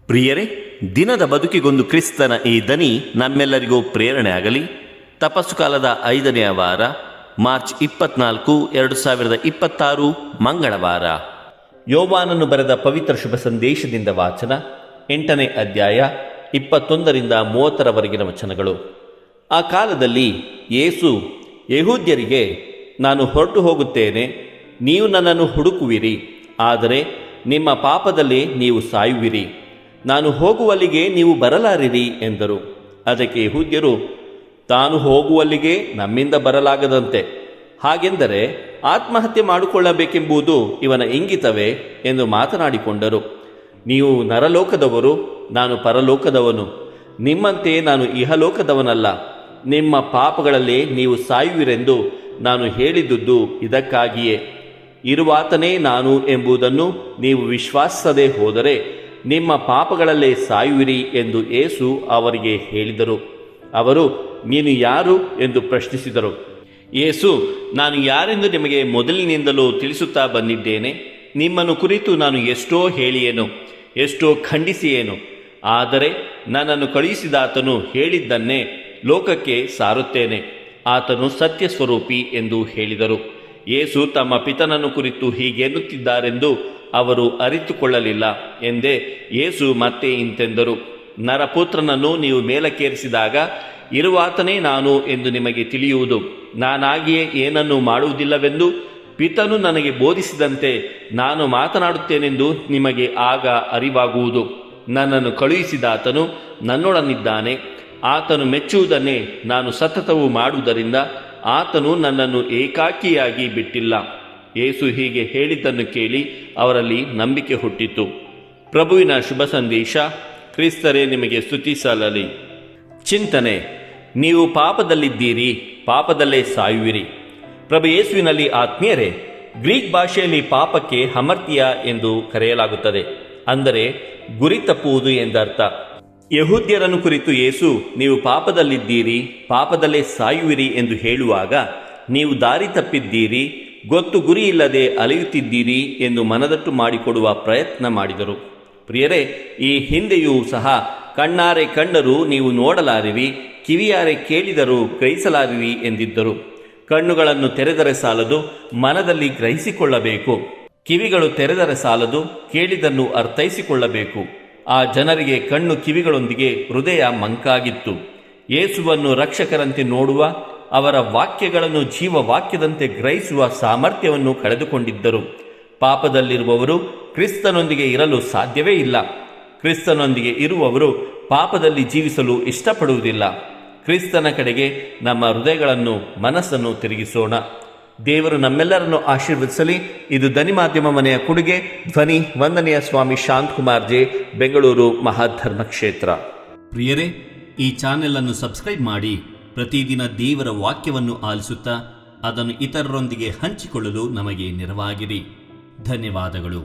ಪ್ರಿಯರೇ, ದಿನದ ಬದುಕಿಗೊಂದು ಕ್ರಿಸ್ತನ ಈ ದನಿ ನಮ್ಮೆಲ್ಲರಿಗೂ ಪ್ರೇರಣೆ ಆಗಲಿ. ತಪಸ್ಸು ಕಾಲದ 5ನೆಯ ವಾರ, ಮಾರ್ಚ್ 24, 2026, ಮಂಗಳವಾರ. ಯೋವಾನನು ಬರೆದ ಪವಿತ್ರ ಶುಭ ಸಂದೇಶದಿಂದ ವಾಚನ. 8ನೇ ಅಧ್ಯಾಯ, 21ರಿಂದ 30ರವರೆಗಿನ ವಚನಗಳು. ಆ ಕಾಲದಲ್ಲಿ ಯೇಸು ಯೆಹೂದ್ಯರಿಗೆ, ನಾನು ಹೊರಟು ಹೋಗುತ್ತೇನೆ, ನೀವು ನನ್ನನ್ನು ಹುಡುಕುವಿರಿ, ಆದರೆ ನಿಮ್ಮ ಪಾಪದಲ್ಲಿ ನೀವು ಸಾಯುವಿರಿ. ನಾನು ಹೋಗುವಲ್ಲಿಗೆ ನೀವು ಬರಲಾರಿರಿ ಎಂದರು. ಅದಕ್ಕೆ ಯೆಹೂದ್ಯರು, ತಾನು ಹೋಗುವಲ್ಲಿಗೆ ನಮ್ಮಿಂದ ಬರಲಾಗದಂತೆ, ಹಾಗೆಂದರೆ ಆತ್ಮಹತ್ಯೆ ಮಾಡಿಕೊಳ್ಳಬೇಕೆಂಬುದು ಇವನ ಇಂಗಿತವೇ ಎಂದು ಮಾತನಾಡಿಕೊಂಡರು. ನೀವು ನರಲೋಕದವರು, ನಾನು ಪರಲೋಕದವನು. ನಿಮ್ಮಂತೆ ನಾನು ಇಹಲೋಕದವನಲ್ಲ. ನಿಮ್ಮ ಪಾಪಗಳಲ್ಲೇ ನೀವು ಸಾಯುವಿರೆಂದು ನಾನು ಹೇಳಿದುದು ಇದಕ್ಕಾಗಿಯೇ. ಇರುವಾತನೇ ನಾನು ಎಂಬುದನ್ನು ನೀವು ವಿಶ್ವಾಸಿಸದೆ ಹೋದರೆ ನಿಮ್ಮ ಪಾಪಗಳಲ್ಲೇ ಸಾಯುವಿರಿ ಎಂದು ಯೇಸು ಅವರಿಗೆ ಹೇಳಿದರು. ಅವರು, ನೀನು ಯಾರು ಎಂದು ಪ್ರಶ್ನಿಸಿದರು. ಯೇಸು, ನಾನು ಯಾರೆಂದು ನಿಮಗೆ ಮೊದಲಿನಿಂದಲೂ ತಿಳಿಸುತ್ತಾ ಬಂದಿದ್ದೇನೆ. ನಿಮ್ಮನ್ನು ಕುರಿತು ನಾನು ಎಷ್ಟೋ ಹೇಳಿಯೇನು, ಎಷ್ಟೋ ಖಂಡಿಸಿಯೇನು. ಆದರೆ ನನ್ನನ್ನು ಕಳುಹಿಸಿದಾತನು ಹೇಳಿದ್ದನ್ನೇ ಲೋಕಕ್ಕೆ ಸಾರುತ್ತೇನೆ. ಆತನು ಸತ್ಯ ಸ್ವರೂಪಿ ಎಂದು ಹೇಳಿದರು. ಯೇಸು ತಮ್ಮ ಪಿತನನ್ನು ಕುರಿತು ಹೀಗೆನ್ನುತ್ತಿದ್ದಾರೆಂದು ಅವರು ಅರಿತುಕೊಳ್ಳಲಿಲ್ಲ ಎಂದೇ ಯೇಸು ಮತ್ತೆ ಇಂತೆಂದರು. ನರಪುತ್ರನನ್ನು ನೀವು ಮೇಲಕ್ಕೇರಿಸಿದಾಗ ಇರುವಾತನೇ ನಾನು ಎಂದು ನಿಮಗೆ ತಿಳಿಯುವುದು. ನಾನಾಗಿಯೇ ಏನನ್ನು ಮಾಡುವುದಿಲ್ಲವೆಂದು ಪಿತನು ನನಗೆ ಬೋಧಿಸಿದಂತೆ ನಾನು ಮಾತನಾಡುತ್ತೇನೆಂದು ನಿಮಗೆ ಆಗ ಅರಿವಾಗುವುದು. ನನ್ನನ್ನು ಕಳುಹಿಸಿದಾತನು ನನ್ನೊಡನಿದ್ದಾನೆ. ಆತನು ಮೆಚ್ಚುವುದನ್ನೇ ನಾನು ಸತತವೂ ಮಾಡುವುದರಿಂದ ಆತನು ನನ್ನನ್ನು ಏಕಾಕಿಯಾಗಿ ಬಿಟ್ಟಿಲ್ಲ. ಯೇಸು ಹೀಗೆ ಹೇಳಿದ್ದನ್ನು ಕೇಳಿ ಅವರಲ್ಲಿ ನಂಬಿಕೆ ಹುಟ್ಟಿತು. ಪ್ರಭುವಿನ ಶುಭ ಸಂದೇಶ. ಕ್ರಿಸ್ತರೇ ನಿಮಗೆ ಸ್ತುತಿ ಸಲ್ಲಲಿ. ಚಿಂತನೆ. ನೀವು ಪಾಪದಲ್ಲಿದ್ದೀರಿ, ಪಾಪದಲ್ಲೇ ಸಾಯುವಿರಿ. ಪ್ರಭು ಯೇಸುವಿನಲ್ಲಿ ಆತ್ಮೀಯರೇ, ಗ್ರೀಕ್ ಭಾಷೆಯಲ್ಲಿ ಪಾಪಕ್ಕೆ ಹಮರ್ತಿಯ ಎಂದು ಕರೆಯಲಾಗುತ್ತದೆ. ಅಂದರೆ ಗುರಿ ತಪ್ಪುವುದು ಎಂದರ್ಥ. ಯೆಹೂದ್ಯರನ್ನು ಕುರಿತು ಯೇಸು, ನೀವು ಪಾಪದಲ್ಲಿದ್ದೀರಿ, ಪಾಪದಲ್ಲೇ ಸಾಯುವಿರಿ ಎಂದು ಹೇಳುವಾಗ, ನೀವು ದಾರಿ ತಪ್ಪಿದ್ದೀರಿ, ಗೊತ್ತು ಗುರಿ ಇಲ್ಲದೆ ಅಲೆಯುತ್ತಿದ್ದೀರಿ ಎಂದು ಮನದಟ್ಟು ಮಾಡಿಕೊಡುವ ಪ್ರಯತ್ನ ಮಾಡಿದರು. ಪ್ರಿಯರೇ, ಈ ಹಿಂದೆಯೂ ಸಹ ಕಣ್ಣಾರೆ ಕಂಡರೂ ನೀವು ನೋಡಲಾರಿರಿ, ಕಿವಿಯಾರೆ ಕೇಳಿದರೂ ಗ್ರಹಿಸಲಾರಿರಿ ಎಂದಿದ್ದರು. ಕಣ್ಣುಗಳನ್ನು ತೆರೆದರೆ ಸಾಲದು, ಮನದಲ್ಲಿ ಗ್ರಹಿಸಿಕೊಳ್ಳಬೇಕು. ಕಿವಿಗಳು ತೆರೆದರೆ ಸಾಲದು, ಕೇಳಿದನ್ನು ಅರ್ಥೈಸಿಕೊಳ್ಳಬೇಕು. ಆ ಜನರಿಗೆ ಕಣ್ಣು ಕಿವಿಗಳೊಂದಿಗೆ ಹೃದಯ ಮಂಕಾಗಿತ್ತು. ಯೇಸುವನ್ನು ರಕ್ಷಕರಂತೆ ನೋಡುವ, ಅವರ ವಾಕ್ಯಗಳನ್ನು ಜೀವವಾಕ್ಯದಂತೆ ಗ್ರಹಿಸುವ ಸಾಮರ್ಥ್ಯವನ್ನು ಕಳೆದುಕೊಂಡಿದ್ದರು. ಪಾಪದಲ್ಲಿರುವವರು ಕ್ರಿಸ್ತನೊಂದಿಗೆ ಇರಲು ಸಾಧ್ಯವೇ ಇಲ್ಲ. ಕ್ರಿಸ್ತನೊಂದಿಗೆ ಇರುವವರು ಪಾಪದಲ್ಲಿ ಜೀವಿಸಲು ಇಷ್ಟಪಡುವುದಿಲ್ಲ. ಕ್ರಿಸ್ತನ ಕಡೆಗೆ ನಮ್ಮ ಹೃದಯಗಳನ್ನು, ಮನಸ್ಸನ್ನು ತಿರುಗಿಸೋಣ. ದೇವರು ನಮ್ಮೆಲ್ಲರನ್ನು ಆಶೀರ್ವದಿಸಲಿ. ಇದು ಧ್ವನಿ ಮಾಧ್ಯಮ ಮನೆಯ ಕೊಡುಗೆ. ಧ್ವನಿ ವಂದನೆಯ ಸ್ವಾಮಿ ಶಾಂತಕುಮಾರ್ ಜೆ, ಬೆಂಗಳೂರು ಮಹಾಧರ್ಮ ಕ್ಷೇತ್ರ. ಪ್ರಿಯರೇ, ಈ ಚಾನೆಲ್ ಅನ್ನು ಸಬ್ಸ್ಕ್ರೈಬ್ ಮಾಡಿ ಪ್ರತಿದಿನ ದೇವರ ವಾಕ್ಯವನ್ನು ಆಲಿಸುತ್ತಾ ಅದನ್ನು ಇತರರೊಂದಿಗೆ ಹಂಚಿಕೊಳ್ಳಲು ನಮಗೆ ನೆರವಾಗಿರಿ. ಧನ್ಯವಾದಗಳು.